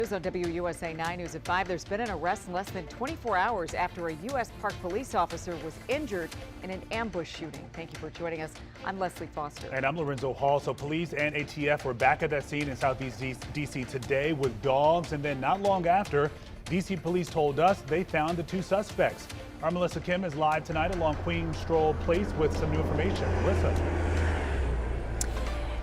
News on WUSA 9 News at 5. There's been an arrest in less than 24 hours after a U.S. Park police officer was injured in an ambush shooting. Thank you for joining us. I'm Leslie Foster. And I'm Lorenzo Hall. So police and ATF were back at that scene in Southeast D.C. today with dogs. And then not long after, D.C. police told us they found the two suspects. Our Melissa Kim is live tonight along Queen Stroll Place with some new information. Melissa.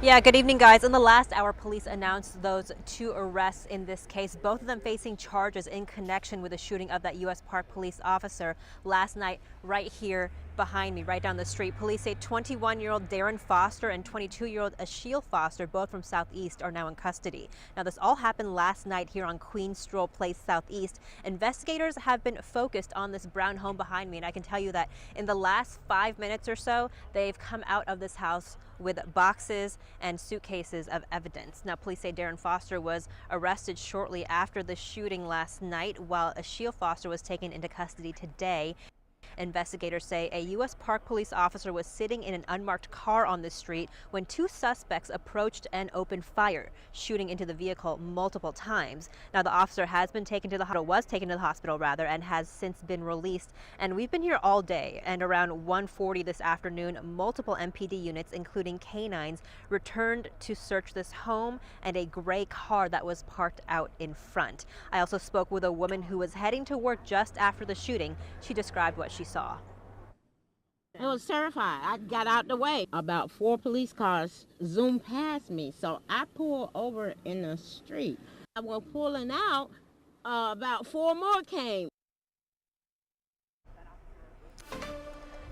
Yeah, good evening, guys. In the last hour, police announced those two arrests in this case, both of them facing charges in connection with the shooting of that U.S. Park police officer last night right here behind me, right down the street. Police say 21-year-old Darren Foster and 22-year-old Ashiel Foster, both from Southeast, are now in custody. Now, this all happened last night here on Queen Stroll Place Southeast. Investigators have been focused on this brown home behind me, and I can tell you that in the last 5 minutes or so, they've come out of this house with boxes and suitcases of evidence. Now, police say Darren Foster was arrested shortly after the shooting last night, while Ashiel Foster was taken into custody today. Investigators say a U.S. Park police officer was sitting in an unmarked car on the street when two suspects approached and opened fire, shooting into the vehicle multiple times. Now, the officer was taken to the hospital, and has since been released. And we've been here all day, and around 1:40 this afternoon, multiple MPD units, including canines, returned to search this home and a gray car that was parked out in front. I also spoke with a woman who was heading to work just after the shooting. She described what she saw. I was terrified. I got out the way. About 4 police cars zoomed past me, so I pulled over in the street. I was pulling out, about 4 more came.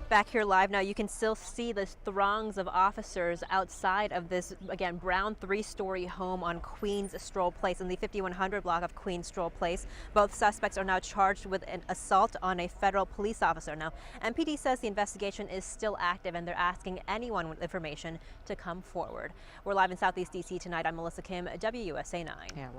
Back here live now, you can still see the throngs of officers outside of this, again, brown 3-story home on Queens Stroll Place in the 5100 block of Queens Stroll Place. Both suspects are now charged with an assault on a federal police officer. Now, MPD says the investigation is still active and they're asking anyone with information to come forward. We're live in Southeast DC tonight. I'm Melissa Kim, WUSA 9. Yeah.